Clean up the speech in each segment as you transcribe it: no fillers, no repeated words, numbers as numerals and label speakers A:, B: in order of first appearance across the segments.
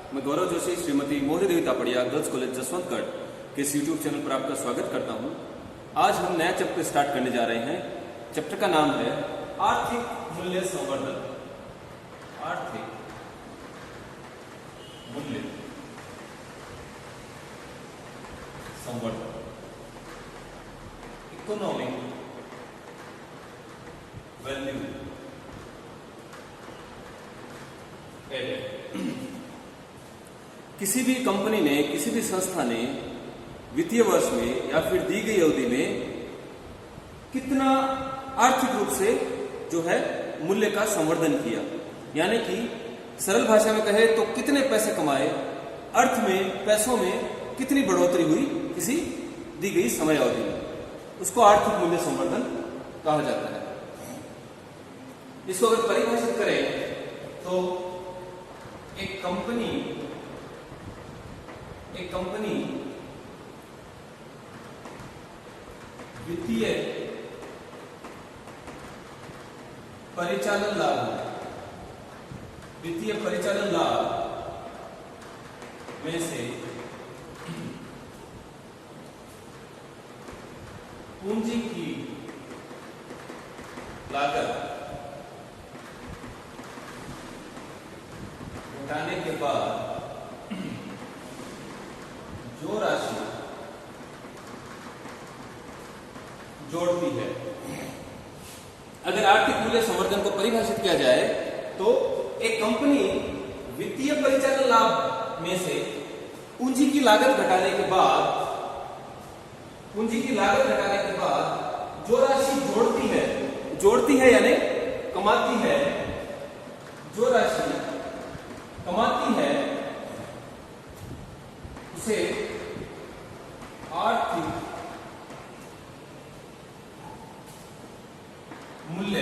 A: मैं गौरव जोशी श्रीमती मोहरी देवी Tapadia girls college Jaswantgarh के इस यूट्यूब चैनल पर आपका स्वागत करता हूं। आज हम नया चैप्टर स्टार्ट करने जा रहे हैं। चैप्टर का नाम है आर्थिक मूल्य संवर्धन। आर्थिक मूल्य संवर्धन, इकोनॉमिक वैल्यू एडेड। किसी भी कंपनी ने, किसी भी संस्था ने वित्तीय वर्ष में या फिर दी गई अवधि में कितना आर्थिक रूप से जो है मूल्य का संवर्धन किया, यानी कि सरल भाषा में कहे तो कितने पैसे कमाए, अर्थ में पैसों में कितनी बढ़ोतरी हुई किसी दी गई समय अवधि में, उसको आर्थिक मूल्य संवर्धन कहा जाता है। इसको अगर परिभाषित करें तो एक कंपनी वित्तीय परिचालन लाभ में से पूंजी की लागत घटाने के बाद जो राशि जोड़ती है। अगर आर्थिक मूल्य संवर्धन को परिभाषित किया जाए तो एक कंपनी वित्तीय परिचालन लाभ में से पूंजी की लागत घटाने के बाद जो राशि जोड़ती है यानी कमाती है, जो राशि कमाती है उसे आर्थिक मूल्य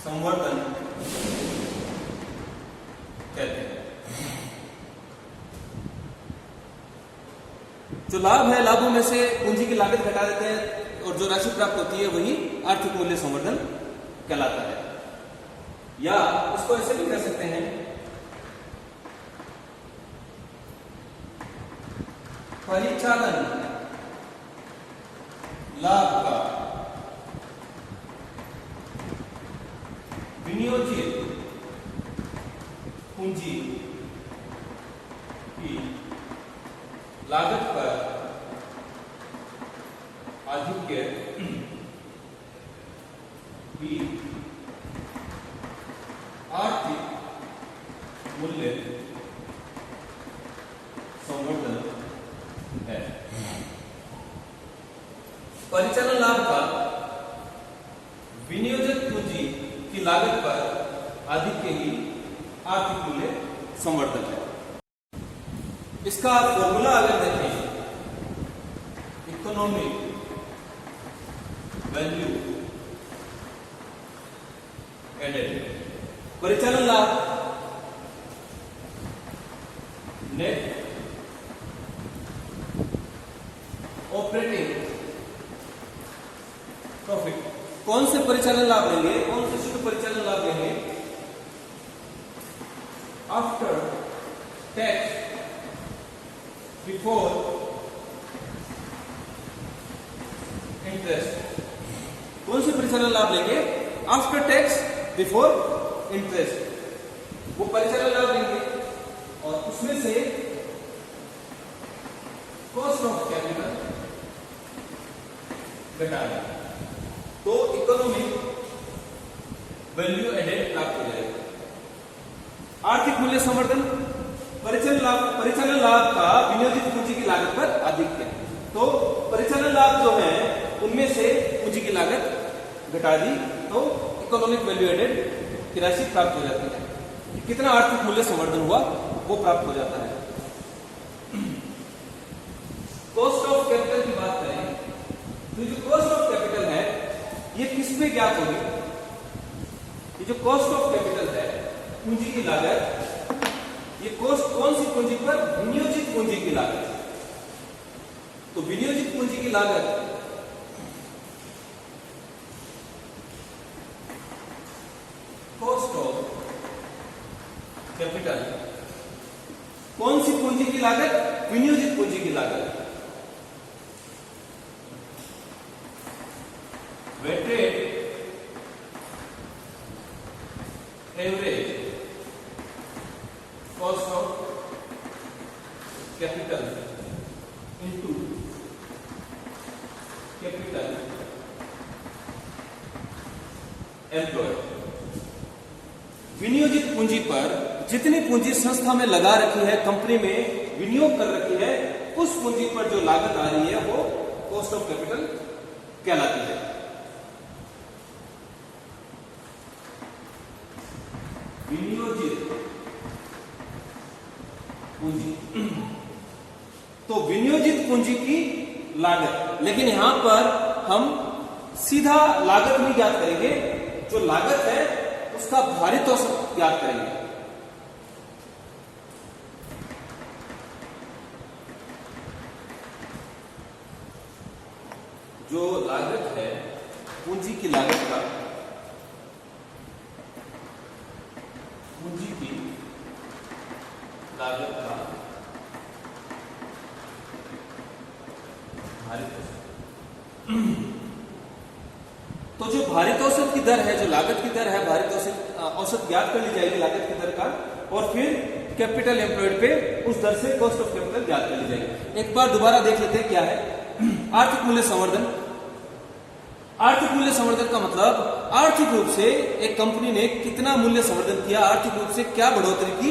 A: संवर्धन कहते हैं। जो लाभ है, लाभों में से पूंजी की लागत घटा देते हैं और जो राशि प्राप्त होती है वही आर्थिक मूल्य संवर्धन कहलाता है। या उसको ऐसे भी कह सकते हैं, परिचालन लाभ का विनियोजित पूंजी की लागत पर आधिक्य भी आर्थिक मूल्य संवर्धन है। परिचालन लाभ का विनियोजित पूंजी की लागत पर आधिक्य ही आर्थिक मूल्य संवर्धन है। इसका फॉर्मूला अगर देखें, इकोनॉमिक वैल्यू एडेड, परिचालन लाभ नेट ऑपरेटिंग प्रॉफिट। कौन से परिचालन लाभ लेंगे, कौन से शुद्ध परिचालन लाभ लेंगे? After tax before interest. कौन से परिचालन लाभ लेंगे? आफ्टर टैक्स बिफोर इंटरेस्ट, वो परिचालन लाभ लेंगे और उसमें से कॉस्ट ऑफ कैपिटल घटाएंगे तो इकोनॉमिक वैल्यू एडेड प्राप्त हो जाएगा। आर्थिक मूल्य संवर्धन, परिचालन लाभ का विनियोजित पूंजी की लागत पर आधिक्य। तो परिचालन लाभ जो है उनमें से पूंजी की लागत घटा दी तो इकोनॉमिक वैल्यू एडेड की राशि प्राप्त हो जाती है। कितना आर्थिक मूल्य संवर्धन हुआ वो प्राप्त हो जाता है। कॉस्ट ऑफ कैपिटल की बात करें तो जो कॉस्ट ऑफ कैपिटल है ये किस पे ज्ञात होगी? ये जो कॉस्ट ऑफ कैपिटल है, पूंजी की लागत, ये कॉस्ट कौन सी पूंजी पर? विनियोजित पूंजी की लागत। तो विनियोजित पूंजी की लागत cost of कैपिटल, कौन सी पूंजी की लागत? विनियोजित पूंजी की लागत। Weighted average cost of capital into capital employed. विनियोजित पूंजी पर जितनी पूंजी संस्था में लगा रखी है, कंपनी में विनियोग कर रखी है, उस पूंजी पर जो लागत आ रही है वो कॉस्ट ऑफ कैपिटल कहलाती है। विनियोजित पूंजी, तो विनियोजित पूंजी की लागत, लेकिन यहां पर हम सीधा लागत नहीं ज्ञात करेंगे, जो लागत है उसका भारित औसत ज्ञात करेंगे। जो लागत है पूंजी की लागत का, पूंजी की लागत का भारित औसत, तो जो भारित औसत की दर है, जो लागत की दर है, भारित औसत ज्ञात कर ली जाएगी लागत की दर का, और फिर कैपिटल एम्प्लॉयड पे उस दर से कॉस्ट ऑफ कैपिटल ज्ञात कर ली जाएगी। एक बार दोबारा देख लेते हैं क्या है आर्थिक मूल्य संवर्धन। आर्थिक मूल्य संवर्धन का मतलब आर्थिक रूप से एक कंपनी ने कितना मूल्य संवर्धन किया, आर्थिक रूप से क्या बढ़ोतरी की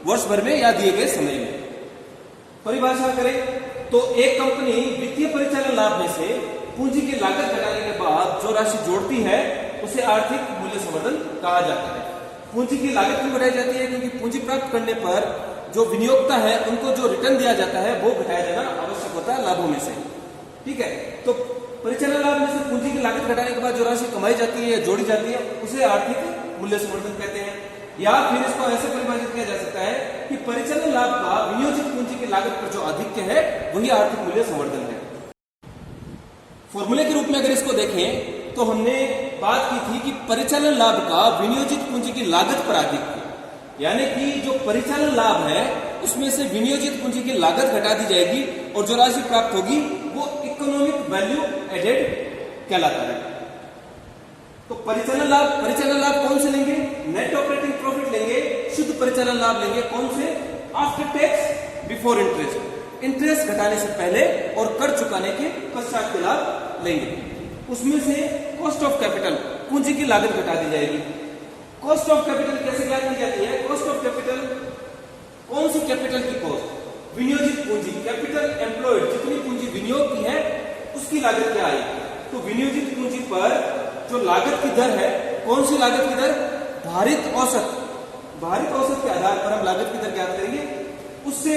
A: वर्ष भर में या दिए गए समय में। परिभाषा करें तो एक कंपनी वित्तीय परिचालन लाभ में से पूंजी की लागत घटाने के बाद जो राशि जोड़ती है उसे आर्थिक मूल्य संवर्धन कहा जाता है। पूंजी की लागत क्यों घटाई जाती है? क्योंकि पूंजी प्राप्त करने पर जो विनियोक्ता है उनको जो रिटर्न दिया जाता है वो घटाया जाना आवश्यक होता है लाभों में से। ठीक है, तो परिचालन लाभ में से पूंजी की लागत घटाने के बाद जो राशि कमाई जाती है या जोड़ी जाती है उसे आर्थिक मूल्य संवर्धन कहते हैं। या फिर इसको ऐसे परिभाषित किया जा सकता है कि परिचालन लाभ का विनियोजित पूंजी की लागत पर जो आधिक्य है वही आर्थिक मूल्य संवर्धन है। फॉर्मूले के रूप में अगर इसको देखें तो हमने बात की थी कि परिचालन लाभ का विनियोजित पूंजी की लागत पर आधिक्य, यानी कि जो परिचालन लाभ है उसमें से विनियोजित पूंजी की लागत घटा दी जाएगी और जो राशि प्राप्त होगी वो इकोनॉमिक वैल्यू एडेड कहलाता है। तो परिचालन लाभ कौन से लेंगे? नेट ऑपरेटिंग प्रॉफिट लेंगे, शुद्ध परिचालन लाभ लेंगे। कौन से? After tax before interest, interest घटाने से पहले और कर चुकाने के पश्चात के लाभ लेंगे। उसमें से कॉस्ट ऑफ कैपिटल, पूंजी की लागत घटा दी जाएगी। कॉस्ट ऑफ कैपिटल कैसे ज्ञात की जाती है? कॉस्ट ऑफ कैपिटल, कौन सी कैपिटल की कॉस्ट? विनियोजित पूंजी, कैपिटल एम्प्लॉयड, जितनी पूंजी विनियोग की है उसकी लागत क्या आई? तो विनियोजित पूंजी पर जो लागत की दर है, कौन सी लागत की दर? भारित औसत। भारित औसत के आधार पर हम लागत की दर ज्ञात करेंगे, उससे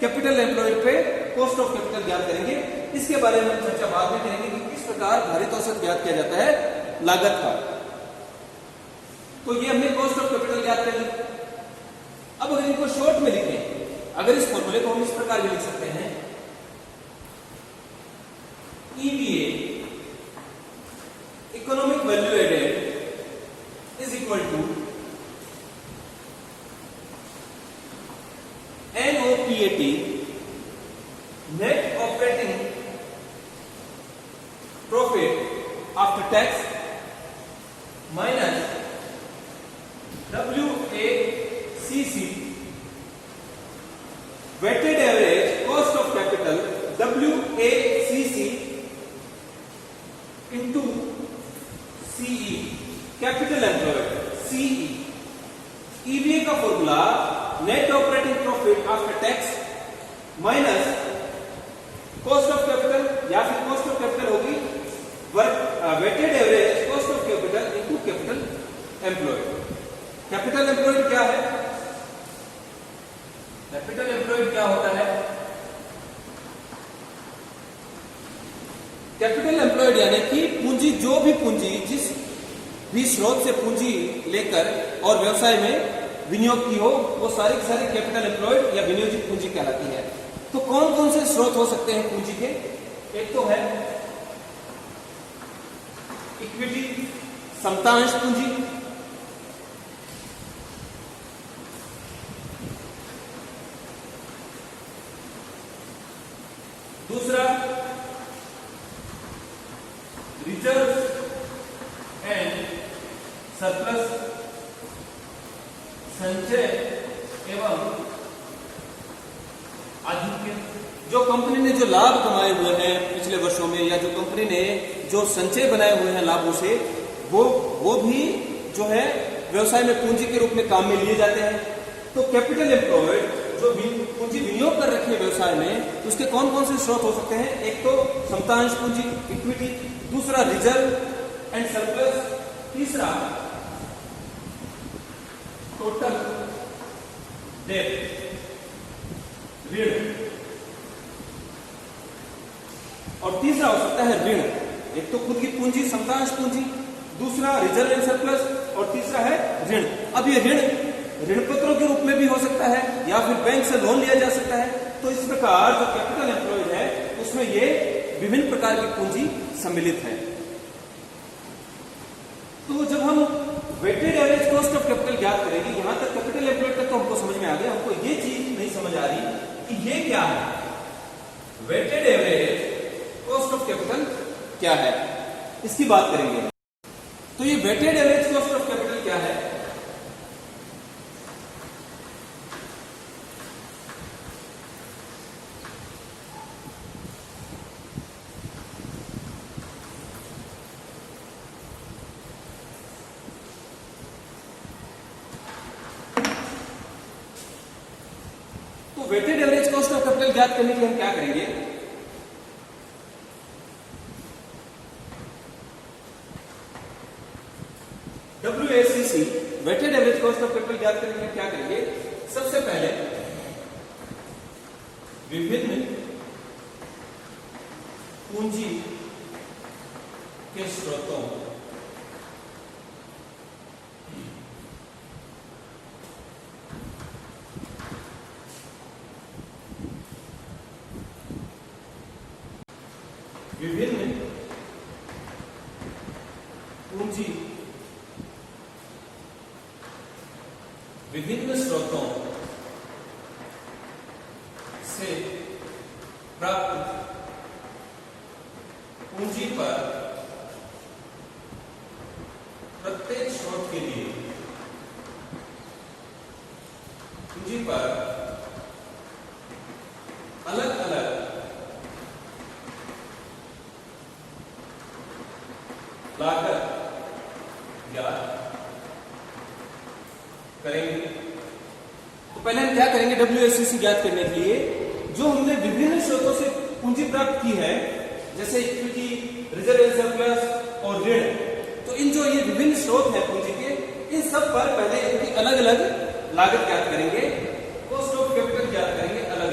A: कैपिटल एम्प्लॉयड पे कॉस्ट ऑफ कैपिटल ज्ञात करेंगे। इसके बारे में हम चर्चा बाद में करेंगे कि किस प्रकार भारित औसत ज्ञात किया जाता है लागत का। तो ये हमने कॉस्ट ऑफ कैपिटल ज्ञात कर ली। अब अगर इनको शॉर्ट में लिखें, अगर इस फॉर्मूले को हम इस प्रकार भी लिख सकते हैं, EVA economic value added is equal to NOPAT, net operating profit after tax, minus WACC, weighted average cost of capital WACC into CE, capital employed CE। EVA का formula net operating profit after tax minus cost of capital, या फिर cost of capital होगी weighted average cost of capital into capital employed. Capital employed क्या है? Capital employed क्या होता है? Capital employed यानी कि पूंजी, जो भी पूंजी जिस भी स्रोत से पूंजी लेकर और व्यवसाय में विनियोग की हो वो सारी की सारी कैपिटल एम्प्लॉयड या विनियोजित पूंजी कहलाती है। तो कौन कौन से स्रोत हो सकते हैं पूंजी के? एक तो है इक्विटी, समतांश पूंजी, संचय एवं आधिक्य। जो कंपनी ने जो लाभ कमाए हुए हैं पिछले वर्षों में, या जो कंपनी ने जो संचय बनाए हुए हैं लाभों से, वो भी जो है व्यवसाय में पूंजी के रूप में काम में लिए जाते हैं। तो कैपिटल एम्प्लॉयड, जो पूंजी विनियोग कर रखी है व्यवसाय में, उसके कौन कौन से स्रोत हो सकते हैं? एक तो समतांश पूंजी, इक्विटी, दूसरा रिजर्व एंड सरप्लस, तीसरा टोटल डेट, ऋण, और तीसरा हो सकता है ऋण। एक तो खुद की पूंजी समतांश पूंजी, दूसरा रिजर्व एंड सरप्लस, और तीसरा है ऋण। अब ये ऋण पत्रों के रूप में भी हो सकता है, या फिर बैंक से लोन लिया जा सकता है। तो इस प्रकार जो कैपिटल एम्प्लॉयड है उसमें ये विभिन्न प्रकार की पूंजी सम्मिलित है। तो जब हम weighted average cost of capital ज्ञात करेंगे, यहां तक कैपिटल एम्प्लॉयड तक तो हमको समझ में आ गया, हमको ये चीज नहीं समझ आ रही कि ये क्या है, weighted average cost of capital क्या है, इसकी बात करेंगे। तो ये weighted average cost of capital क्या है? तो weighted average cost of capital ज्ञात करने के लिए हम क्या करेंगे? WACC, weighted average cost of capital ज्ञात करने के लिए क्या करेंगे? सबसे पहले विभिन्न पूंजी के स्रोतों विभिन्न पूंजी विभिन्न स्रोतों से प्राप्त पूंजी पर प्रत्येक स्रोत के लिए पूंजी पर अलग अलग लागत ज्ञात करेंगे। तो पहले हम क्या करेंगे? WACC ज्ञात करने के लिए जो हमने विभिन्न स्रोतों से पूंजी प्राप्त की है, जैसे इक्विटी, रिजर्व एंड सरप्लस और ऋण, तो इन जो ये विभिन्न स्रोत हैं पूंजी के, इन सब पर पहले इनकी अलग अलग लागत ज्ञात करेंगे, कॉस्ट ऑफ कैपिटल ज्ञात करेंगे, अलग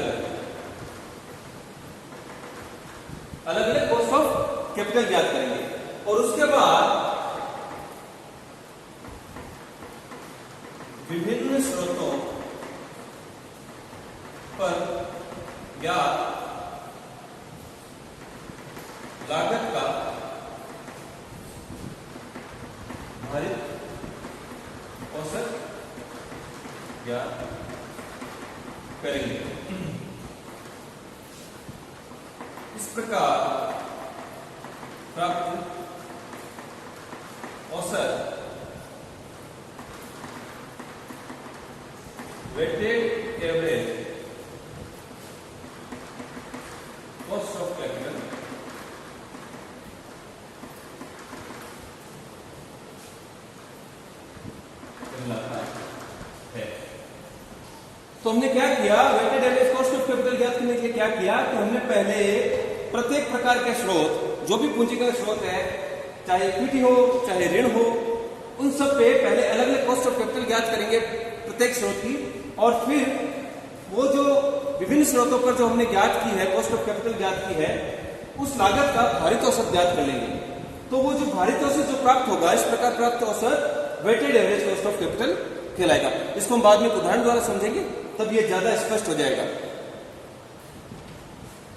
A: अलग कॉस्ट ऑफ कैपिटल ज्ञात करेंगे। और उसके बाद विभिन्न स्रोतों पर ज्ञात लागत का भारित औसत ज्ञात करेंगे। इस प्रकार प्राप्त औसत weighted average cost of capital कहलाता है। तो हमने क्या किया? Weighted average cost of capital ज्ञात करने के लिए क्या किया कि हमने पहले प्रत्येक प्रकार के स्रोत, जो भी पूंजी का स्रोत है, चाहे इक्विटी हो चाहे ऋण हो, उन सब पे पहले अलग अलग कॉस्ट ऑफ कैपिटल ज्ञात करेंगे प्रत्येक स्रोत की, और फिर वो जो विभिन्न स्रोतों पर जो हमने ज्ञात की है, कॉस्ट ऑफ कैपिटल ज्ञात की है, उस लागत का भारित औसत ज्ञात कर लेंगे। तो वो जो भारित औसत जो प्राप्त होगा, इस प्रकार प्राप्त औसत weighted average cost of capital कहलाएगा। इसको हम बाद में उदाहरण द्वारा समझेंगे, तब ये ज्यादा स्पष्ट हो जाएगा।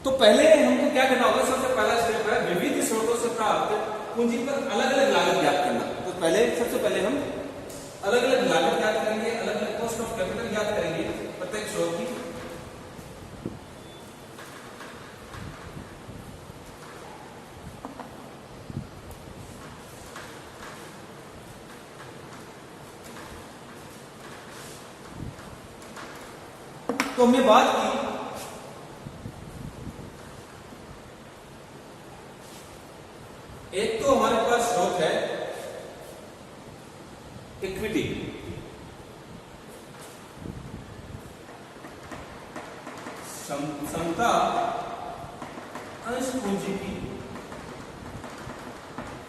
A: तो पहले हमको क्या करना होगा? सबसे पहला स्टेप है विविध स्रोतों से प्राप्त पूंजी पर अलग अलग लागत ज्ञात करना। तो सबसे पहले हम अलग अलग लागत ज्ञात करेंगे, अलग अलग कॉस्ट ऑफ कैपिटल ज्ञात करेंगे प्रत्येक स्रोत की। तो हमने बात की एक तो हमारे पास स्रोत है इक्विटी, क्षमता अंश पूंजी की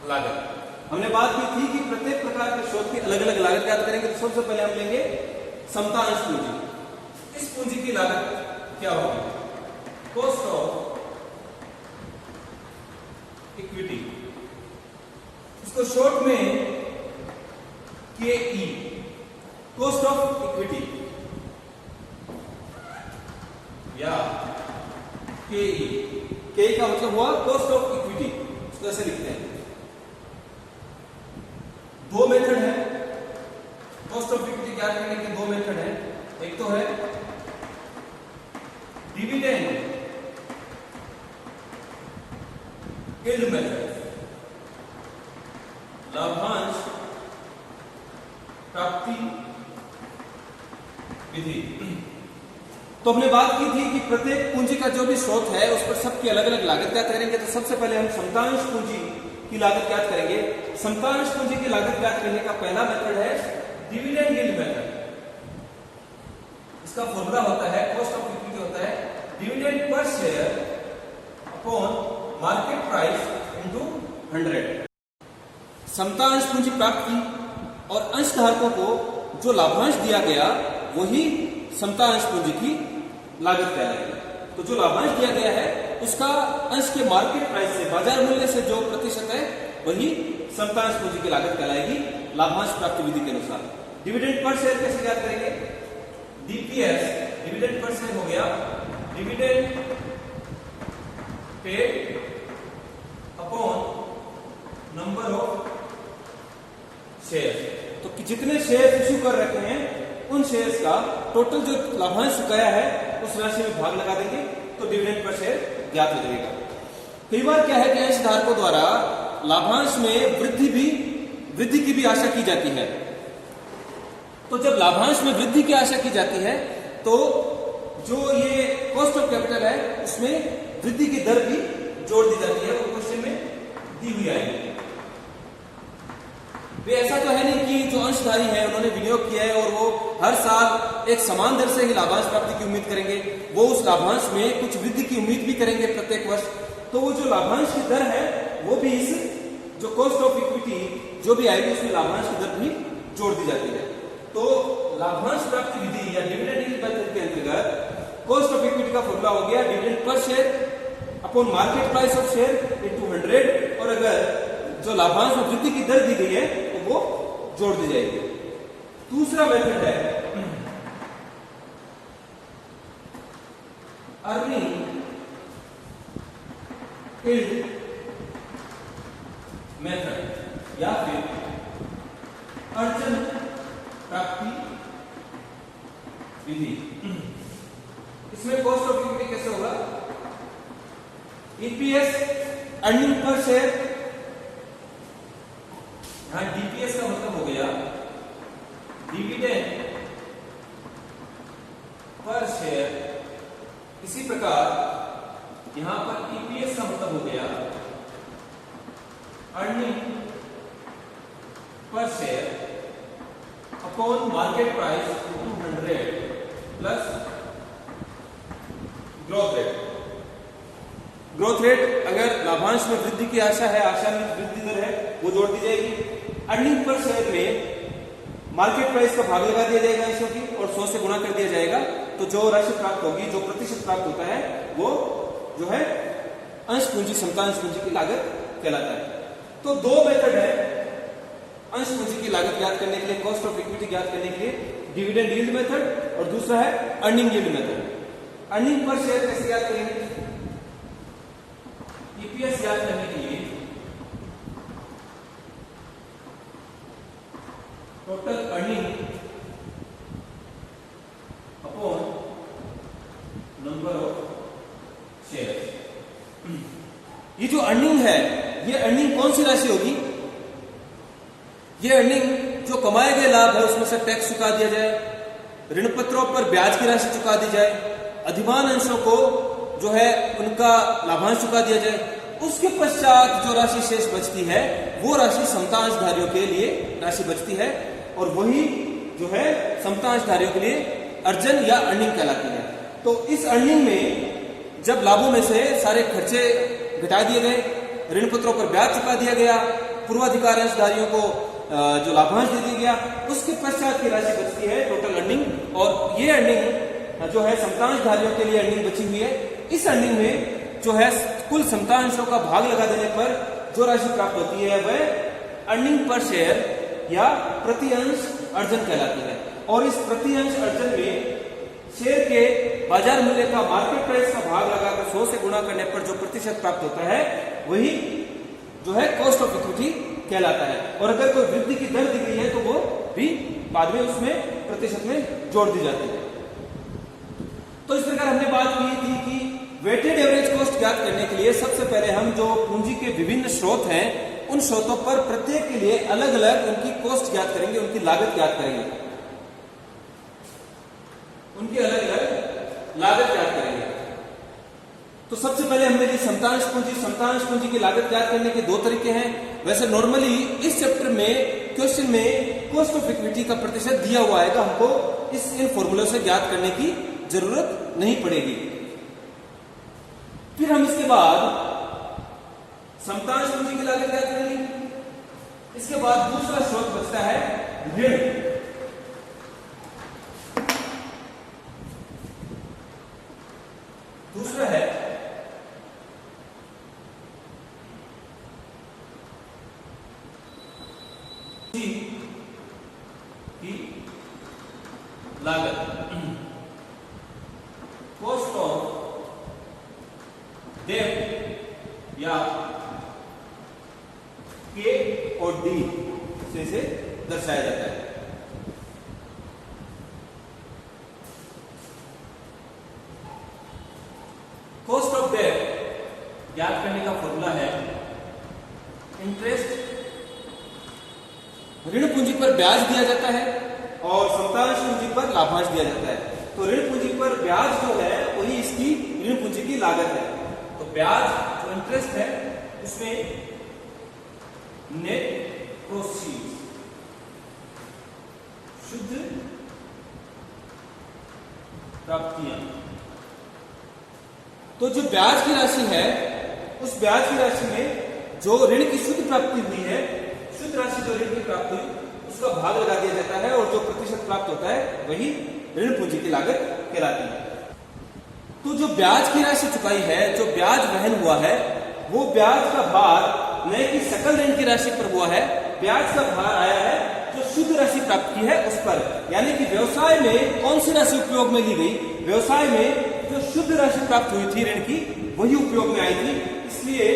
A: लागत। हमने बात की थी कि प्रत्येक प्रकार के स्रोत की अलग अलग लागत ज्ञात करेंगे। तो सबसे पहले हम लेंगे क्षमता अंश पूंजी। इस पूंजी की लागत क्या होगी? कॉस्ट ऑफ इक्विटी, इसको शॉर्ट में KE, कॉस्ट ऑफ इक्विटी या KE। KE का मतलब हुआ कॉस्ट ऑफ इक्विटी, इसको ऐसे लिखते हैं। दो मेथड है कॉस्ट ऑफ इक्विटी ज्ञात करने के, दो मेथड है। एक तो है डिविडेंड यील्ड मेथड, लाभांश प्राप्ति विधि। तो हमने बात की थी कि प्रत्येक पूंजी का जो भी स्रोत है उस पर सबकी अलग अलग लागत ज्ञात करेंगे। तो सबसे पहले हम क्षमतांश पूंजी की लागत ज्ञात करेंगे। क्षमतांश पूंजी की लागत ज्ञात करने का पहला मेथड है डिविडेंड यील्ड मेथड। इसका फॉर्मूला होता है, कॉस्ट ऑफ इक्विटी होता है dividend per share upon market price into 100। क्षमतांश पूंजी प्राप्त की और अंशधारकों को जो लाभांश दिया गया वही क्षमतांश पूंजी की लागत कहलाएगी। तो जो लाभांश दिया गया है उसका अंश के मार्केट प्राइस से, बाजार मूल्य से जो प्रतिशत है वही क्षमतांश पूंजी की लागत कहलाएगी लाभांश प्राप्ति विधि के अनुसार। डिविडेंड पर शेयर कैसे ज्ञात करेंगे? DPS, डिविडेंड पर शेयर हो गया dividend paid upon number of share. तो जितने शेयर इश्यू कर रखे हैं उन शेयर्स का टोटल जो लाभांश चुकाया है उस राशि में भाग लगा देंगे तो डिविडेंड पर शेयर ज्ञात हो जाएगा। कई बार क्या है कि अंशधारकों द्वारा लाभांश में वृद्धि की भी आशा की जाती है। तो जब लाभांश में वृद्धि की आशा की जाती है तो जो ये कॉस्ट ऑफ कैपिटल है उसमें वृद्धि की दर भी जोड़ दी जाती है, वो क्वेश्चन में दी हुई आएगी। वे ऐसा तो है नहीं कि जो अंशधारी है उन्होंने विनियोग किया है और वो हर साल एक समान दर से ही लाभांश प्राप्ति की उम्मीद करेंगे। वो उस लाभांश में कुछ वृद्धि की उम्मीद भी करेंगे प्रत्येक वर्ष। तो वो जो लाभांश की दर है वो भी इस जो कॉस्ट ऑफ इक्विटी जो भी आएगी उसमें लाभांश की दर भी जोड़ दी जाती है। तो लाभांश प्राप्ति विधि या डिविडेंड यील्ड मेथड के अंतर्गत कॉस्ट ऑफ इक्विटी का फॉर्मूला हो गया dividend per share upon market price of share into 100। और अगर जो लाभांश में वृद्धि की दर दी गई है तो वो जोड़ दी जाएगी। दूसरा मेथड है अर्निंग यील्ड मेथड या फिर अर्जन प्राप्ति विधि। इसमें कॉस्ट ऑफ इक्विटी कैसे होगा? EPS अर्निंग पर शेयर, यहां DPS का मतलब हो गया डिविडेंड पर शेयर। इसी प्रकार यहां पर EPS का मतलब हो गया earning per share upon market price 200 plus growth rate. Growth rate अगर लाभांश में वृद्धि की आशा है, आशा में वृद्धि दर है, वो जोड़ दी जाएगी। अर्निंग पर शेयर में मार्केट प्राइस का भाग लगा दिया जाएगा 100 की और 100 से गुणा कर दिया जाएगा। तो जो राशि प्राप्त होगी, जो प्रतिशत प्राप्त होता है वो जो है अंश पूंजी क्षमतांश पूंजी की लागत कहलाता है। तो दो मेथड है अंश पूंजी की लागत ज्ञात करने के लिए, कॉस्ट ऑफ इक्विटी ज्ञात करने के लिए, डिविडेंड यील्ड मेथड और दूसरा है earning yield method. Earning per share कैसे ज्ञात करेंगे? EPS ज्ञात करने के लिए total earning upon number of share. ये जो अर्निंग है, ये अर्निंग कौन सी राशि होगी? ये अर्निंग जो कमाए गए लाभ है उसमें से टैक्स चुका दिया जाए ऋण पत्रों पर ब्याज की राशि चुका दी जाए, अधिमान अंशों को जो है उनका लाभांश चुका दिया जाए। उसके पश्चात जो राशि शेष बचती है वो राशि समतांशधारियों के लिए राशि बचती है, और वही जो है समतांशधारियों के लिए अर्जन या अर्निंग कहलाती है। तो इस अर्निंग में जब लाभों में से सारे खर्चे घटा दिए गए, ऋण पत्रों पर ब्याज चुका दिया गया, पूर्वाधिकार अंशधारियों को जो लाभांश दे दिया गया, उसके पश्चात की राशि बचती है टोटल अर्निंग। और ये अर्निंग जो है समतांशधारियों के लिए अर्निंग बची हुई है। इस अर्निंग में जो है कुल समतांशों का भाग लगा देने पर जो राशि प्राप्त होती है वह अर्निंग पर शेयर या प्रति अंश अर्जन कहलाती है। और इस प्रति अंश अर्जन में शेयर के बाजार मूल्य का मार्केट प्राइस का भाग लगाकर 100 से गुणा करने पर जो प्रतिशत प्राप्त होता है वही जो है कॉस्ट ऑफ इक्विटी कहलाता है। और अगर कोई वृद्धि की दर दी गई है तो वो भी बाद में उसमें प्रतिशत में जोड़ दी जाती है। तो इस प्रकार हमने बात की थी कि वेटेड एवरेज कॉस्ट ज्ञात करने के लिए सबसे पहले हम जो पूंजी के विभिन्न स्रोत हैं उन स्रोतों पर प्रत्येक के लिए अलग अलग उनकी कॉस्ट ज्ञात करेंगे, उनकी लागत ज्ञात करेंगे, उनकी अलग अलग लागत ज्ञात करेंगे। तो सबसे पहले हमने ली समतांश पूंजी। समतांश पूंजी की लागत ज्ञात करने के दो तरीके हैं। वैसे नॉर्मली इस चैप्टर में क्वेश्चन में कॉस्ट ऑफ इक्विटी का प्रतिशत दिया हुआ है तो हमको इन फॉर्मूले से ज्ञात करने की जरूरत नहीं पड़ेगी। फिर हम इसके बाद समतांश पूंजी की लागत ज्ञात करेंगे। इसके बाद दूसरा स्रोत बचता है ऋण। दूसरा है की लागत, कॉस्ट ऑफ डेट या के और डी से इसे दर्शाया जाता है। कॉस्ट ऑफ डेट ज्ञात करने का फॉर्मूला है इंटरेस्ट, ऋण पूंजी पर ब्याज दिया जाता है और समतांश पूंजी पर लाभांश दिया जाता है। तो ऋण पूंजी पर ब्याज जो है वही इसकी ऋण पूंजी की लागत है। तो ब्याज जो इंटरेस्ट है उसमें नेट प्रोसीड, शुद्ध प्राप्तियां। तो जो ब्याज की राशि है उस ब्याज की राशि में जो ऋण की शुद्ध प्राप्ति हुई है, शुद्ध राशि जो ऋण की प्राप्त हुई उसका भाग लगा दिया जाता है और जो प्रतिशत प्राप्त होता है वही ऋण पूंजी की लागत कहलाती है। तो जो ब्याज की राशि चुकाई है, जो ब्याज वहन हुआ है, वो ब्याज का भार न कि सकल ऋण की राशि पर हुआ है, ब्याज का भार आया है जो शुद्ध राशि प्राप्त की है उस पर। यानी कि व्यवसाय में कौन सी राशि उपयोग में ली गई, व्यवसाय में जो शुद्ध राशि प्राप्त हुई थी ऋण की वही उपयोग में आई थी। इसलिए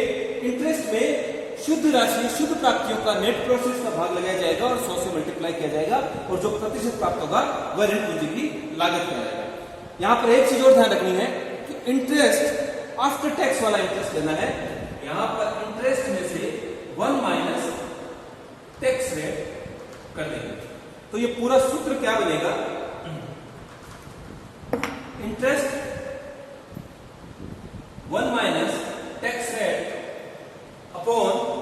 A: इंटरेस्ट में शुद्ध राशि, शुद्ध प्राप्तियों का नेट प्रोसेस का भाग लगाया जाएगा और 100 से मल्टीप्लाई किया जाएगा और जो प्रतिशत प्राप्त होगा वह ऋण पूंजी की लागत कहलाएगा। यहां पर एक चीज और ध्यान रखनी है कि इंटरेस्ट आफ्टर टैक्स वाला इंटरेस्ट लेना है। यहां पर इंटरेस्ट में से 1 माइनस टैक्स रेट कर देंगे। तो ये पूरा सूत्र क्या बनेगा, interest 1 minus tax rate upon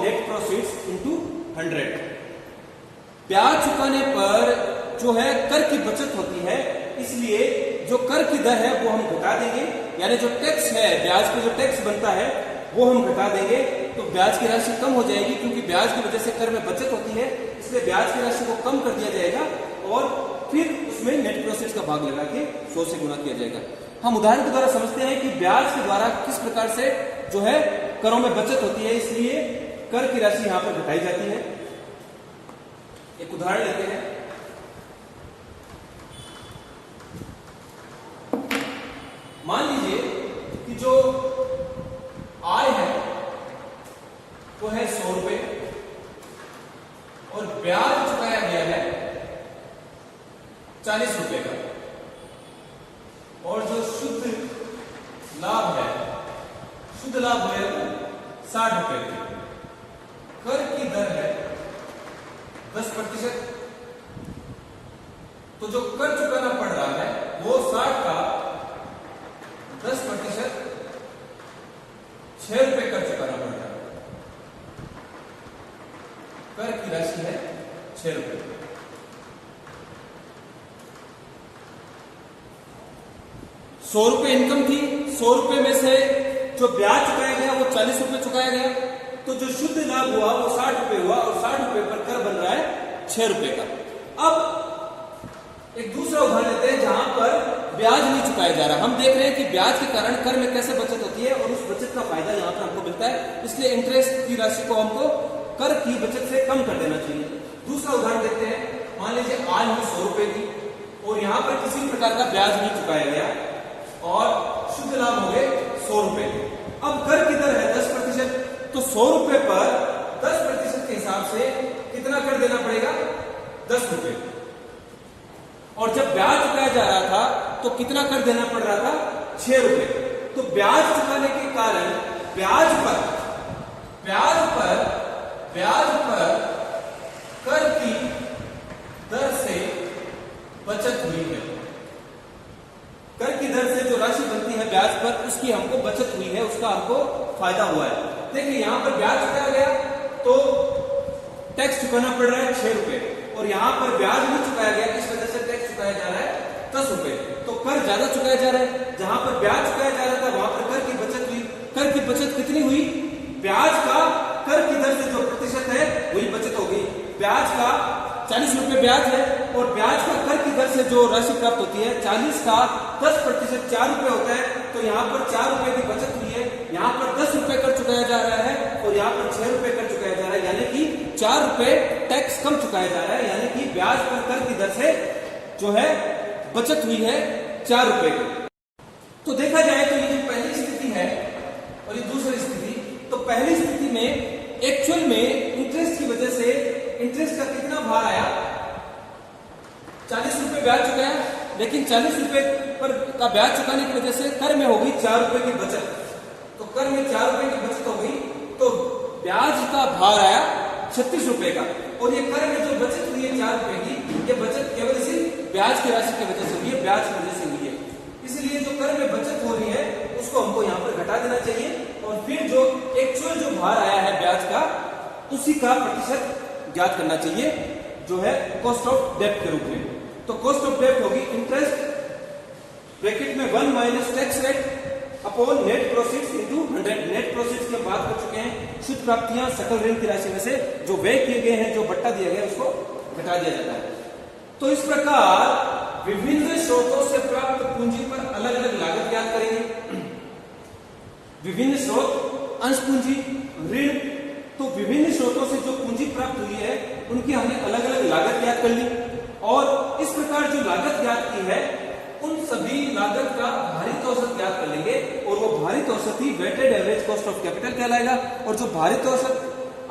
A: net proceeds into 100। ब्याज चुकाने पर जो है कर की बचत होती है, इसलिए जो कर की दर है वो हम घटा देंगे, यानी जो टैक्स है, ब्याज पे जो टैक्स बनता है वो हम घटा देंगे। तो ब्याज की राशि कम हो जाएगी क्योंकि ब्याज की वजह से कर में बचत होती है, इसलिए ब्याज की राशि को कम कर दिया जाएगा और फिर उसमें नेट प्रोसीड्स का भाग लगा के 100 से गुणा किया जाएगा। हम उदाहरण के द्वारा समझते हैं कि ब्याज के द्वारा किस प्रकार से जो है करों में बचत होती है, इसलिए कर की राशि यहां पर घटाई जाती है। एक उदाहरण लेते हैं। मान लीजिए कि जो आय है वो है 100 रुपए और ब्याज चुकाया गया है 40 रुपए का, और जो शुद्ध लाभ है, शुद्ध लाभ है 60 रुपए की, कर की दर है 10%, तो जो कर चुकाना पड़ रहा है वो 60 का 10% 6 रुपए कर चुकाना पड़ रहा है। कर की राशि है 6 रुपए। 100 रुपए इनकम थी, 100 रुपए में से जो ब्याज चुकाया गया वो 40 रुपए चुकाया गया, तो जो शुद्ध लाभ हुआ वो 60 रुपए हुआ और 60 रुपए पर कर बन रहा है 6 रुपए का। अब एक दूसरा उदाहरण लेते हैं जहां पर ब्याज नहीं चुकाया जा रहा। हम देख रहे हैं कि ब्याज के कारण कर में कैसे बचत होती है और उस बचत का फायदा यहाँ पर हमको मिलता है, इसलिए इंटरेस्ट की राशि को हमको कर की बचत से कम कर देना चाहिए। दूसरा उदाहरण देखते हैं, मान लीजिए आज हम 100 रुपए की और यहाँ पर किसी प्रकार का ब्याज नहीं चुकाया गया और शुद्ध लाभ हो गए 100 रुपए। अब कर की दर है 10%, तो 100 रुपए पर 10% के हिसाब से कितना कर देना पड़ेगा? 10 रुपए। और जब ब्याज चुकाया जा रहा था तो कितना कर देना पड़ रहा था? 6 रुपए। तो ब्याज चुकाने के कारण ब्याज पर कर की दर से बचत हुई है। कर की दर से जो राशि बनती है ब्याज पर उसकी हमको बचत हुई है, उसका हमको फायदा हुआ है। देखिए यहां पर ब्याज चुकाया गया तो टैक्स चुकाना पड़ रहा है 6 रुपए और यहां पर ब्याज नहीं चुकाया गया, इस वजह से टैक्स चुकाया जा रहा है 10 रुपए। तो कर ज्यादा चुकाया जा रहा है, जहां पर ब्याज चुकाया जा रहा था वहां पर कर की बचत हुई। कर की बचत कितनी हुई? ब्याज का कर की दर से जो प्रतिशत है वही बचत हो गई। ब्याज का 40 रुपए ब्याज है और ब्याज का कर की दर से जो राशि प्राप्त होती है 40 का 10% 4 रुपए होता है, तो यहाँ पर 4 रुपए की बचत हुई है। यहाँ पर 10 रुपए कर चुकाया जा रहा है और यहाँ पर 6 रुपए कर चुकाया जा रहा है, यानी कि 4 रुपए टैक्स कम चुकाया जा रहा है, यानी कि ब्याज पर कर की दर से जो है बचत हुई है 4 रुपए की। तो देखा जाए तो ये जो पहली स्थिति है और ये दूसरी स्थिति, तो पहली स्थिति में एक्चुअल में इंटरेस्ट की वजह से इंटरेस्ट का कितना भार आया? 40 रुपए ब्याज चुकाया, लेकिन 40 रुपए पर का ब्याज चुकाने की वजह से कर में हो गई 4 रुपए की बचत। तो कर में 4 रुपए की बचत हो गई तो ब्याज का भार आया 36 रुपए का, और ये कर में जो बचत हुई है 4 रुपए की, ये बचत केवल इसी ब्याज की राशि की वजह से हुई है, ब्याज की वजह से हुई है। इसलिए जो कर में बचत हो रही है उसको हमको यहाँ पर घटा देना चाहिए और फिर जो एक्चुअल जो भार आया है ब्याज का उसी का प्रतिशत ज्ञात करना चाहिए, जो है कॉस्ट ऑफ डेब्ट के रूप में। तो कॉस्ट ऑफ डेब्ट होगी इंटरेस्ट ब्रैकेट में 1 minus tax rate upon net proceeds into 100। Net proceeds की हम बात कर चुके हैं, शुद्ध प्राप्तियां सकल ऋण की राशि में से जो व्यय किए गए हैं, जो बट्टा दिया गया उसको घटा दिया जाता है। तो इस प्रकार विभिन्न स्रोतों से प्राप्त पूंजी पर अलग अलग लागत ज्ञात करेंगे। विभिन्न स्रोत, अंश पूंजी, ऋण, तो विभिन्न स्रोतों से जो पूंजी प्राप्त हुई है उनकी हमने अलग अलग लागत ज्ञात कर ली और इस प्रकार जो लागत ज्ञात की है उन सभी लागत का भारित औसत ज्ञात कर लेंगे और वो भारित औसत he waited average cost of capital कहलाएगा। और जो भारित औसत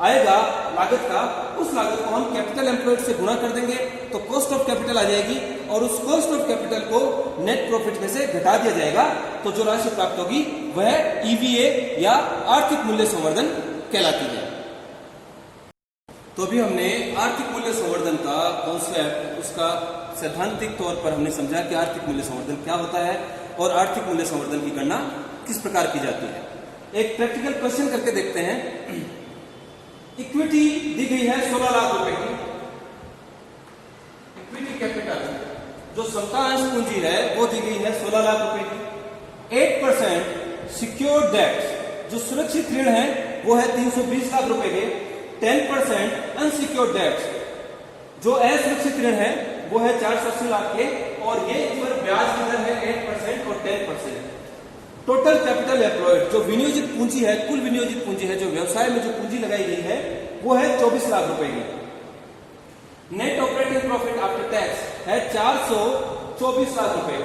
A: आएगा लागत का, उस लागत को हम कैपिटल एम्प्लॉयड से गुणा कर देंगे तो कॉस्ट ऑफ कैपिटल आ जाएगी और उस कॉस्ट ऑफ कैपिटल को नेट प्रॉफिट में से घटा दिया जाएगा, तो जो राशि प्राप्त होगी वह ईवीए या आर्थिक मूल्य संवर्धन कहलाती है। तो अभी हमने आर्थिक मूल्य संवर्धन का कॉन्सेप्ट, उसका सैद्धांतिक तौर पर हमने समझा कि आर्थिक मूल्य संवर्धन क्या होता है और आर्थिक मूल्य संवर्धन की गणना किस प्रकार की जाती है। एक प्रैक्टिकल क्वेश्चन करके देखते हैं। इक्विटी दी गई है 16 लाख रुपए की, इक्विटी कैपिटल जो समता अंश पूंजी है वो दी गई है 16 लाख रुपए की। 8% सिक्योर्ड डेट जो सुरक्षित ऋण है वो है 320 लाख रुपए के। 10% अनसिक्योर्ड डेट जो असुरक्षित ऋण है वो है 480 लाख के और ये इस पर ब्याज की दर है 8% और 10%। टोटल कैपिटल एम्प्लॉयड जो विनियोजित पूंजी है, कुल विनियोजित पूंजी है, जो व्यवसाय में जो पूंजी लगाई गई है वो है 24 लाख रुपए की। Net operating profit after tax है 424 लाख रुपए,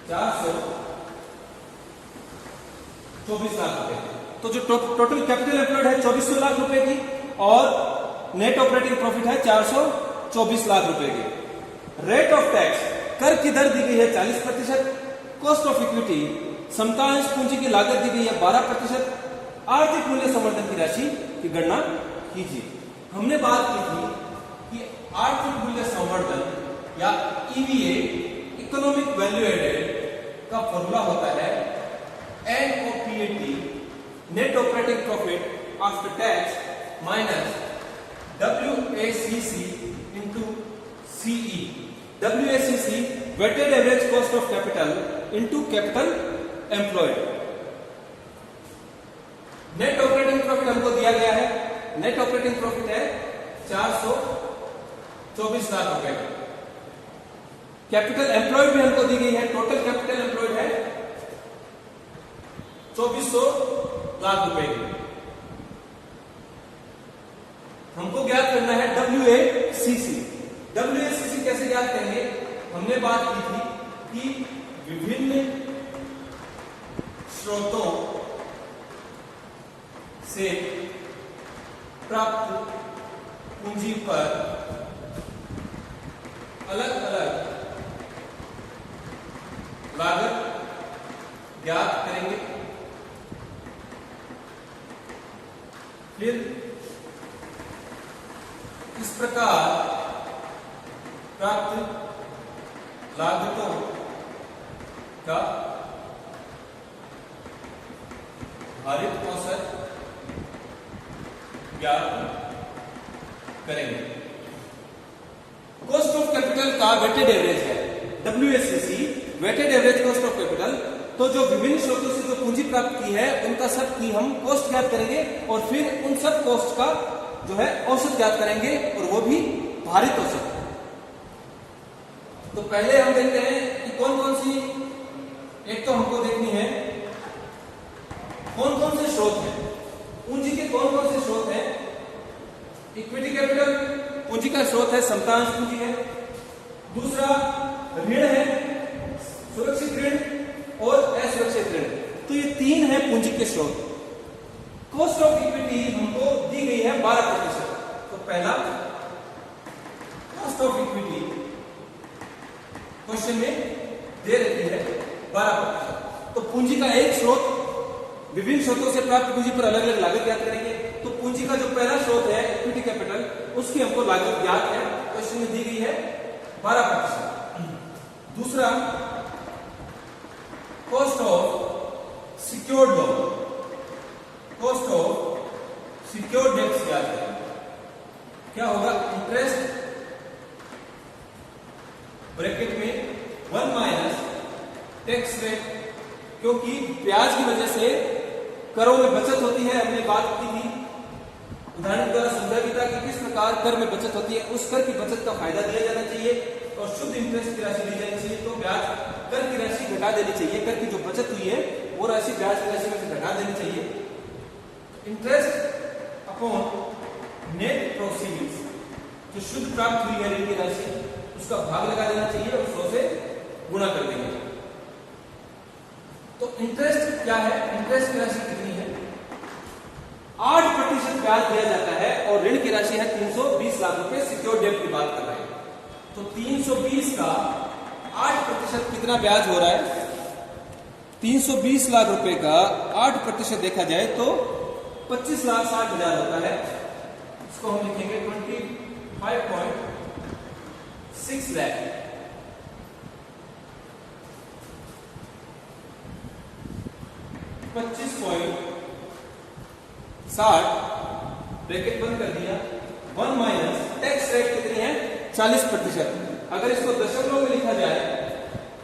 A: 424 लाख रुपए। तो जो टोटल कैपिटल एम्प्लॉयड है 2400 लाख रुपए की और नेट ऑपरेटिंग प्रॉफिट है 424 लाख रुपए की। रेट ऑफ टैक्स कर की दर दी गई है 40%। कॉस्ट ऑफ इक्विटी समता अंश पूंजी की लागत दी गई है 12%। आर्थिक मूल्य संवर्धन की राशि की गणना कीजिए। हमने बात की थी कि आर्थिक मूल्य संवर्धन या ईवीए इकोनॉमिक वैल्यू एडेड का फॉर्मूला होता है NOPAT net operating profit after tax minus WACC into CE। WACC weighted average cost of capital into capital employed. Net operating profit हमको दिया गया है, नेट ऑपरेटिंग प्रॉफिट है 424 लाख रुपए। कैपिटल एम्प्लॉयड भी हमको दी गई है, टोटल कैपिटल एम्प्लॉयड है 2400 लाख रुपए की। हमको ज्ञात करना है WACC। WACC कैसे ज्ञात करेंगे? हमने बात की थी कि विभिन्न स्रोतों से प्राप्त पूंजी पर अलग अलग लागत ज्ञात करेंगे। फिर इस प्रकार प्राप्त लागतों का भारित औसत ज्ञात करेंगे। कॉस्ट ऑफ कैपिटल का वेटेड एवरेज है WACC, weighted average cost of capital. तो जो विभिन्न स्रोतों से जो पूंजी प्राप्त की है उनका सब की हम कॉस्ट ज्ञात करेंगे और फिर उन सब कॉस्ट का जो है औसत ज्ञात करेंगे और वो भी भारित औसत। तो पहले हम देखते हैं कि कौन कौन सी, एक तो हमको देखनी है कौन कौन से स्रोत हैं पूंजी के, कौन कौन से स्रोत हैं। इक्विटी कैपिटल पूंजी का स्रोत है, समतांश पूंजी है। दूसरा ऋण है, सुरक्षित ऋण और असुरक्षित ऋण। तो ये तीन है पूंजी के स्रोत। कॉस्ट ऑफ इक्विटी हमको दी गई है 12%। तो पहला कॉस्ट ऑफ इक्विटी क्वेश्चन में दे रही है 12%। तो पूंजी का एक स्रोत, विभिन्न स्रोतों से प्राप्त पूंजी पर अलग अलग लागत ज्ञात करेंगे। तो पूंजी का जो पहला स्रोत है इक्विटी कैपिटल, उसकी हमको लागत ज्ञात है, क्वेश्चन में दी गई है 12%। दूसरा cost of secured loan, cost of secured debts ज्ञात करेंगे। क्या होगा? इंटरेस्ट ब्रैकेट में 1 माइनस टैक्स रेट, क्योंकि ब्याज की वजह से करों में बचत होती है। हमने बात की थी, उदाहरण द्वारा समझा भी था कि किस प्रकार कर में बचत होती है। उस कर की बचत का फायदा दिया जाना चाहिए और शुद्ध इंटरेस्ट की राशि दी जानी चाहिए। तो ब्याज कर की राशि घटा देनी चाहिए, कर की जो बचत हुई है वो राशि ब्याज की राशि में से घटा देनी चाहिए। इंटरेस्ट अपॉन नेट प्रोसीड्स, जो शुद्ध प्राप्त हुई है ऋण की राशि, उसका भाग लगा देना चाहिए और 100 से गुणा कर देंगे। तो इंटरेस्ट क्या है? इंटरेस्ट की राशि कितनी है? 8% ब्याज दिया जाता है और ऋण की राशि है 320 लाख रुपए। सिक्योर्ड डेट की बात कर रहे हैं तो 320 का 8% कितना ब्याज हो रहा है? 320 लाख रुपए का 8% देखा जाए तो 25,60,000 होता है। इसको हम लिखेंगे 25.6 लाख। 25.60 ब्रैकेट बंद कर दिया। 1 माइनस टैक्स रेट कितनी है? 40%। अगर इसको दशमलव में लिखा जाए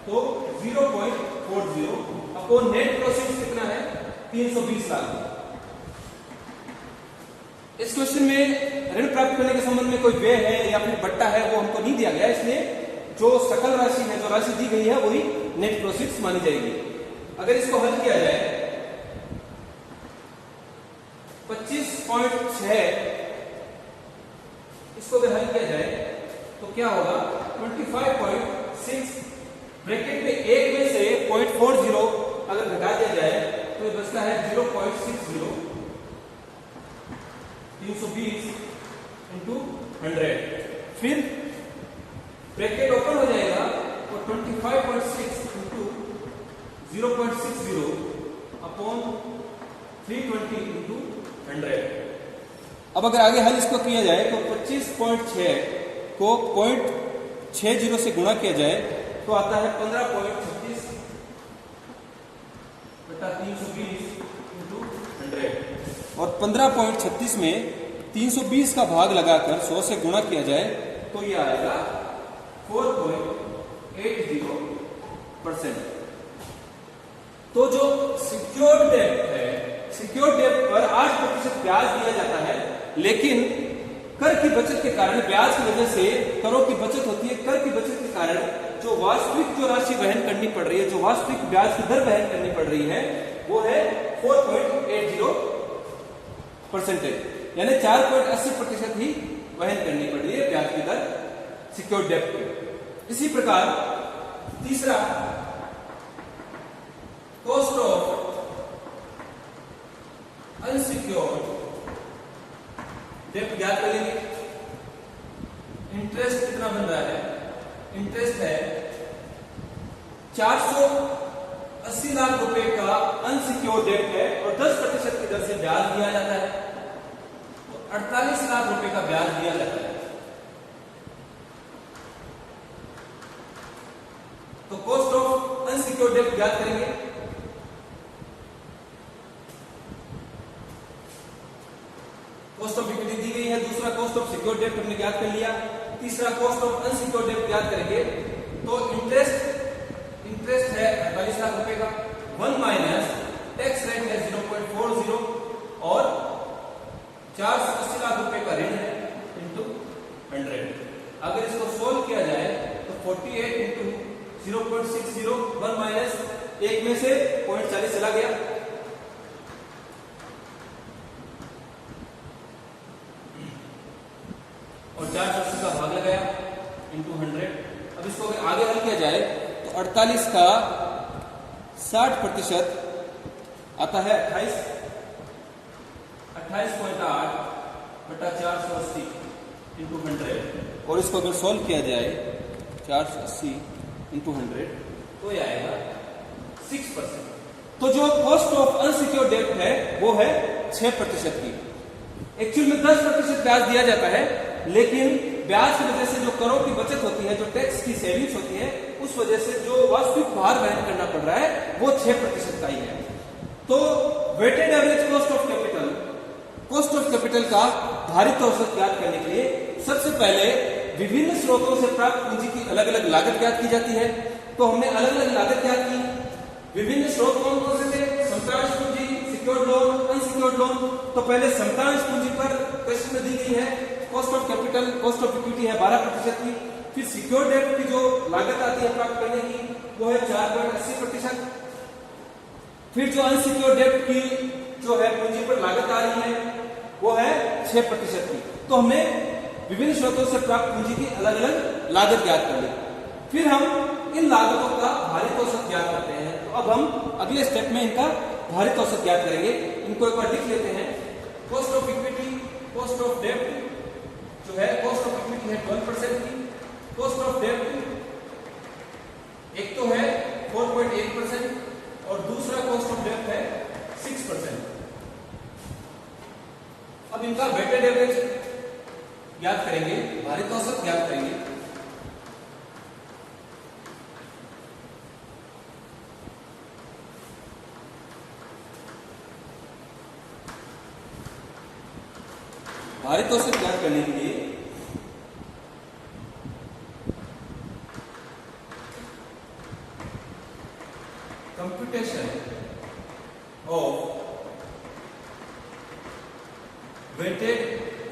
A: तो 0.40 अपॉन नेट प्रोसीड्स कितना है? 320 लाख। इस क्वेश्चन में ऋण प्राप्त करने के संबंध में कोई व्यय है या फिर बट्टा है वो हमको नहीं दिया गया, इसलिए जो सकल राशि है, जो राशि दी गई है वही नेट प्रोसीड्स मानी जाएगी। अगर इसको हल किया जाए 25.6, इसको अगर हल किया जाए तो क्या होगा? 25.6 ब्रैकेट में एक में से 0.40 अगर घटा दिया जाए तो ये बचता है 0.60। 320 इंटू 100, फिर ब्रैकेट ओपन हो जाएगा और 25.6 इंटू 0.60 अपॉन 320 इंटू 100। अब अगर आगे हल इसको किया जाए तो 25.6 को 0.60 से गुणा किया जाए तो आता है 15.36 बटा 320 इंटू 100। और 15.36 में 320 का भाग लगाकर 100 से गुणा किया जाए तो ये आएगा 4.80%। तो जो सिक्योर्ड डेब्ट है, सिक्योर्ड डेब्ट पर 8% ब्याज दिया जाता है, लेकिन कर की बचत के कारण, ब्याज की वजह से करों की बचत होती है, कर की बचत के कारण जो वास्तविक जो राशि वहन करनी पड़ रही है, जो वास्तविक ब्याज की दर वहन करनी पड़ रही है, वो है 4.80%, यानी 4.80% ही वहन करनी पड़ रही है ब्याज की दर सिक्योर्ड डेब्ट की। इसी प्रकार तीसरा कॉस्ट ऑफ अनसिक्योर्ड डेब्ट ज्ञात करेंगे। इंटरेस्ट कितना बन रहा है? इंटरेस्ट है 480 लाख रुपए का अनसिक्योर्ड डेब्ट है और 10% की दर से ब्याज दिया जाता है, तो 48 लाख रुपए का ब्याज दिया जाता है। तो कॉस्ट ऑफ अनसिक्योर्ड डेब्ट ज्ञात करेंगे। कॉस्ट ऑफ इक्विटी दी गई है, दूसरा कॉस्ट ऑफ सिक्योर्ड डेब्ट हमने ज्ञात कर लिया, तीसरा कॉस्ट ऑफ अनसिक्योर्ड डेब्ट ज्ञात करेंगे। तो इंटरेस्ट है 48 लाख रुपए का, 1 माइनस टैक्स रेट है 0.40 और 480 लाख रुपए का ऋण है इंटू 100। अगर इसको सोल्व किया जाए तो 48 इंटू 0.60, 1 माइनस एक में से 0.40 चला गया, और 480 का भाग लगाया इंटू 100। अब इसको अगर आगे हल किया जाए तो 48 का 60% आता है 28.8 बटा 480 इंटू 100, और इसको अगर सॉल्व किया जाए 480 इंटू 100 तो ये आएगा 6%। तो जो कॉस्ट ऑफ अनसिक्योर्ड डेब्ट है वो है 6% की। एक्चुअल में 10% ब्याज दिया जाता है, लेकिन ब्याज की वजह से जो करों की बचत होती है, जो टैक्स की सेविंग्स होती है, उस वजह से जो वास्तविक भार वहन करना पड़ रहा है वो 6% का ही है। तो weighted average cost of capital का भारित औसत ज्ञात करने के लिए सबसे पहले विभिन्न स्रोतों से प्राप्त पूंजी की अलग अलग लागत ज्ञात की जाती है। तो हमने अलग अलग लागत ज्ञात की। विभिन्न स्रोत कौन कौन से थे? समतांश पूंजी, सिक्योर्ड लोन, अनसिक्योर्ड लोन। तो पहले समतांश पूंजी पर प्रश्न में दी गई है cost of capital, cost of equity है 12% की। फिर सिक्योर्ड डेब्ट की जो लागत आती है प्राप्त करने की वो है 4.80%। फिर जो अनसिक्योर्ड डेब्ट की जो है पूंजी पर लागत आ रही है वो है 6% की। तो हमने विभिन्न स्रोतों से प्राप्त पूंजी की अलग अलग लागत ज्ञात कर ली। फिर हम इन लागतों का भारित औसत ज्ञात करते हैं। तो अब हम अगले स्टेप में इनका भारित औसत ज्ञात करेंगे। इनको एक बार लिख लेते हैं। Cost of equity, cost of डेब्ट जो है, कॉस्ट ऑफ इक्विटी है 12% की, कॉस्ट ऑफ डेब्ट एक तो है 4.8% और दूसरा कॉस्ट ऑफ डेब्ट है 6%। अब इनका वेटेड एवरेज ज्ञात करेंगे, भारित औसत ज्ञात करेंगे। भारित औसत ज्ञात करने के लिए computation of weighted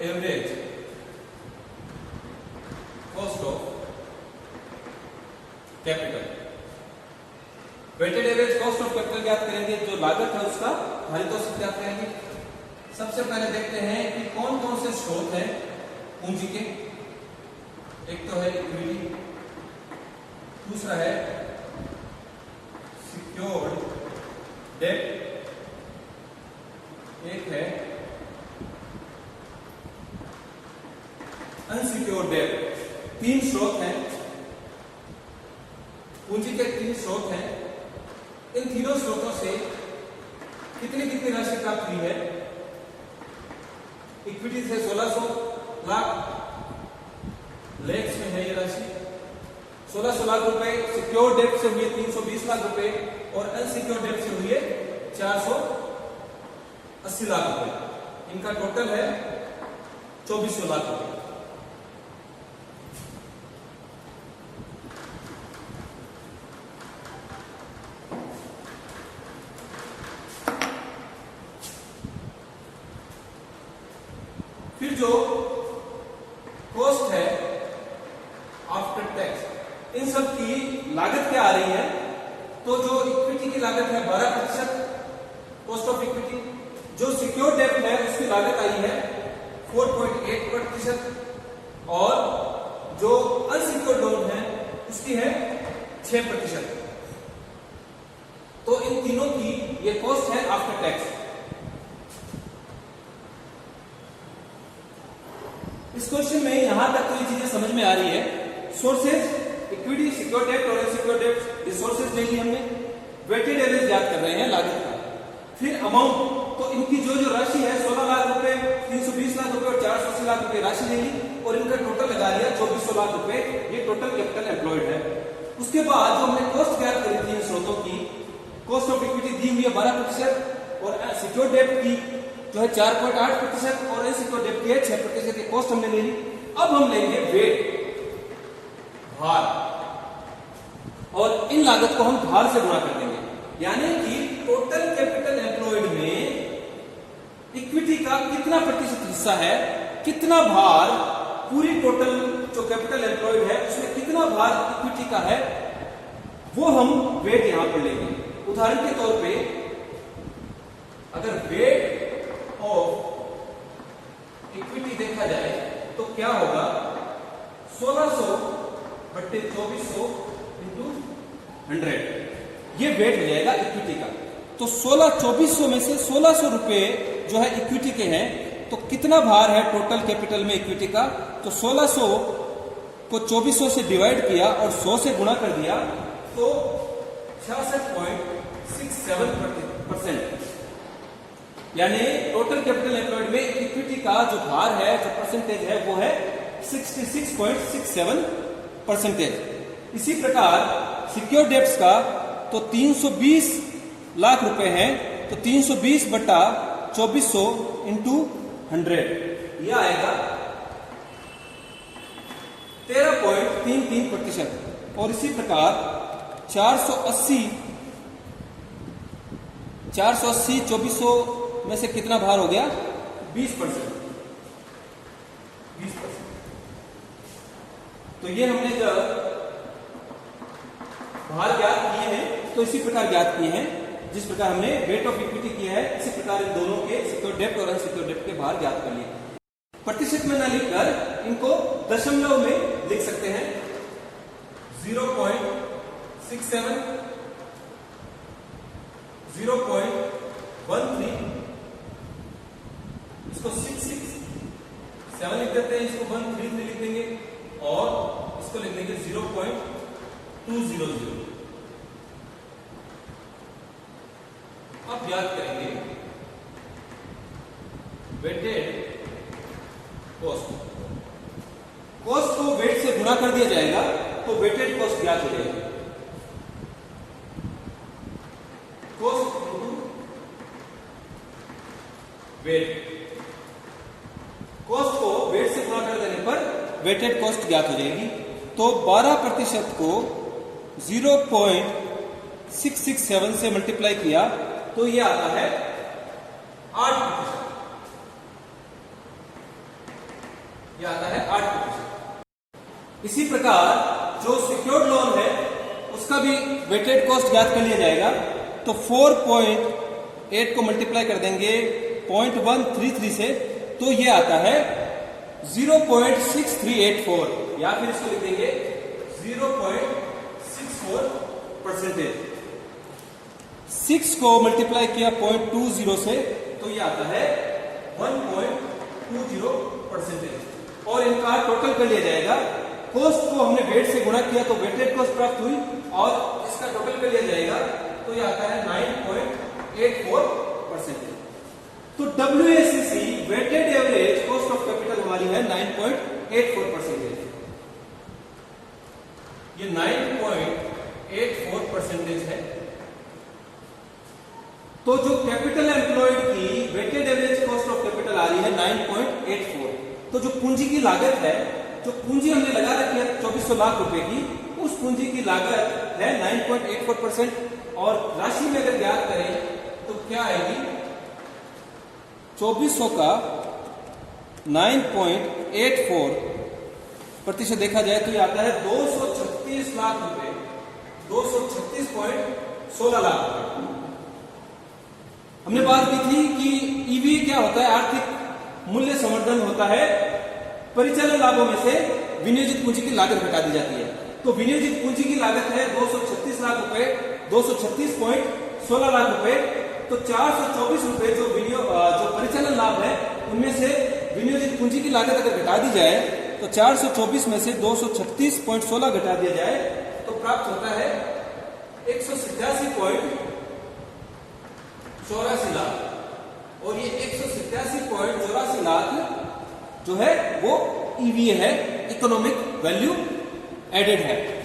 A: average cost of capital. Weighted average cost of capital ज्ञात करेंगे, जो लागत है उसका भारित औसत ज्ञात करेंगे। सबसे पहले देखते हैं कि कौन कौन से स्रोत हैं पूंजी के। एक तो है इक्विटी, दूसरा है सिक्योर्ड डेब्ट, एक है अनसिक्योर्ड डेब्ट। 3 स्रोत हैं पूंजी के, 3 स्रोत हैं। इन तीनों स्रोतों से कितनी राशि प्राप्त हुई है? इक्विटी से 1600 लाख, लेस 1600 लाख रुपए सिक्योर डेट से हुए 320 लाख रुपए और अनसिक्योर डेट से हुए 480 लाख रुपए। इनका टोटल है 2400 लाख रुपए। फिर जो कॉस्ट है आफ्टर टैक्स, इन सब की लागत क्या आ रही है? तो जो इक्विटी की लागत है 12% कॉस्ट ऑफ इक्विटी, जो सिक्योर डेट है उसकी लागत आई है 4.8% और जो अनसिक्योर लोन है उसकी है 6%। तो इन तीनों की ये कॉस्ट है आफ्टर टैक्स। इस क्वेश्चन में यहां तक तो ये चीजें समझ में आ रही है। सोर्सेज, इक्विटी, सिक्योर डेट और अनसिक्योर डेट, ये सोर्सेज ले लिए हमने। वेटेड एवरेज याद कर रहे हैं लागत का। फिर अमाउंट, तो इनकी जो राशि है 16 लाख रुपए, 320 लाख रुपए और 480 लाख रुपए राशि ले ली और इनका टोटल लगा लिया 2400 लाख रुपए। ये टोटल कैपिटल एम्प्लॉयड है। उसके बाद जो हमने कॉस्ट ज्ञात करी थी इन स्रोतों की, कॉस्ट ऑफ इक्विटी दी हुई है 12% और सिक्योर डेट की जो है 4.8% और अनसिक्योर डेट की है 6% की कॉस्ट हमने ले ली। अब हम लेंगे वेट, भार, और इन लागत को हम भार से गुणा कर देंगे। यानी कि टोटल कैपिटल एम्प्लॉयड में इक्विटी का कितना प्रतिशत हिस्सा है, कितना भार पूरी टोटल जो कैपिटल एम्प्लॉयड है उसमें कितना भार इक्विटी का है, वो हम वेट यहां पर लेंगे। उदाहरण के तौर पे अगर वेट ऑफ इक्विटी देखा जाए तो क्या होगा, 1600 बट्टे 2400 इंटू 100, ये वेट हो जाएगा इक्विटी का। तो 2400 में से 1600 रुपए जो है इक्विटी के हैं, तो कितना भार है टोटल कैपिटल में इक्विटी का? तो 1600 को 2400 से डिवाइड किया और 100 से गुणा कर दिया तो 66.67%। यानी टोटल कैपिटल एम्प्लॉयड में इक्विटी का जो भार है, जो परसेंटेज है, वो है 66.67%। इसी प्रकार सिक्योर डेट्स का तो 320 लाख रुपए हैं, तो 320 बटा 2400 इंटू 100, यह आएगा 13.33%। और इसी प्रकार 480 2400 में से कितना भार हो गया? 20%। तो ये हमने जब भार ज्ञात किए हैं तो इसी प्रकार ज्ञात किए हैं, जिस प्रकार हमने वेट ऑफ इक्विटी किया है, इसी प्रकार इन दोनों के सिक्योर डेट और अनसिक्योर डेट के भार ज्ञात कर लिए। प्रतिशत में न लिखकर इनको दशमलव में लिख सकते हैं। 0.67, 0.13, इसको 667 लिख देते हैं, इसको 133 लिख देंगे और इसको लिख देंगे 0.200। अब याद करेंगे वेटेड कॉस्ट। कॉस्ट को वेट से गुणा कर दिया जाएगा तो वेटेड कॉस्ट ज्ञात हो जाएगी। कॉस्ट इनटू वेट, कॉस्ट को वेट से गुणा कर देने पर वेटेड कॉस्ट ज्ञात हो जाएगी। तो 12% को 0.667 से मल्टीप्लाई किया तो ये आता है 8%। ये आता है 8%। इसी प्रकार जो सिक्योर्ड लोन है उसका भी वेटेड कॉस्ट ज्ञात कर लिया जाएगा। तो 4.8 को मल्टीप्लाई कर देंगे 0.133 से, तो ये आता है 0.6384, या फिर इसको लिख देंगे 0.64%। 6 को मल्टीप्लाई किया 0.20 से, तो ये आता है 1.20%। और इनका टोटल कर लिया जाएगा। कॉस्ट को हमने वेट से गुणा किया तो वेटेड कॉस्ट प्राप्त हुई और इसका टोटल कर लिया जाएगा तो ये आता है 9.84%। तो WACC weighted average cost of capital हमारी है 9.84%। ये 9.84% है। तो जो कैपिटल एम्प्लॉयड की weighted average cost of capital आ रही है 9.84। तो जो पूंजी की लागत है, जो पूंजी हमने लगा रखी है 2400 लाख रुपए की, उस पूंजी की लागत है 9.84%। और राशि में अगर ज्ञात करें तो क्या आएगी, 2400 का 9.84% देखा जाए तो ये आता है 236 लाख रुपए, 236.16 लाख रुपए। हमने बात की थी कि ईवी क्या होता है, आर्थिक मूल्य संवर्धन होता है। परिचालन लाभों में से विनियोजित पूंजी की लागत घटा दी जाती है। तो विनियोजित पूंजी की लागत है 236 लाख रुपए, 236.16 लाख रुपए। तो 424 रुपए जो परिचालन लाभ है उनमें से विनियोजित पूंजी की लागत अगर घटा दी जाए तो 424 में से 236.16 घटा दिया जाए तो प्राप्त होता है 187.84 लाख। और ये 187.84 लाख जो है वो ईवीए है, इकोनॉमिक वैल्यू एडेड है।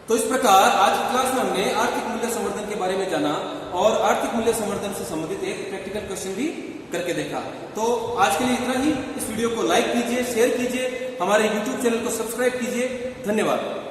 A: तो इस प्रकार आज की क्लास में हमने आर्थिक मूल्य संवर्धन के बारे में जाना और आर्थिक मूल्य संवर्धन से संबंधित एक प्रैक्टिकल क्वेश्चन भी करके देखा। तो आज के लिए इतना ही। इस वीडियो को लाइक कीजिए, शेयर कीजिए, हमारे YouTube चैनल को सब्सक्राइब कीजिए। धन्यवाद।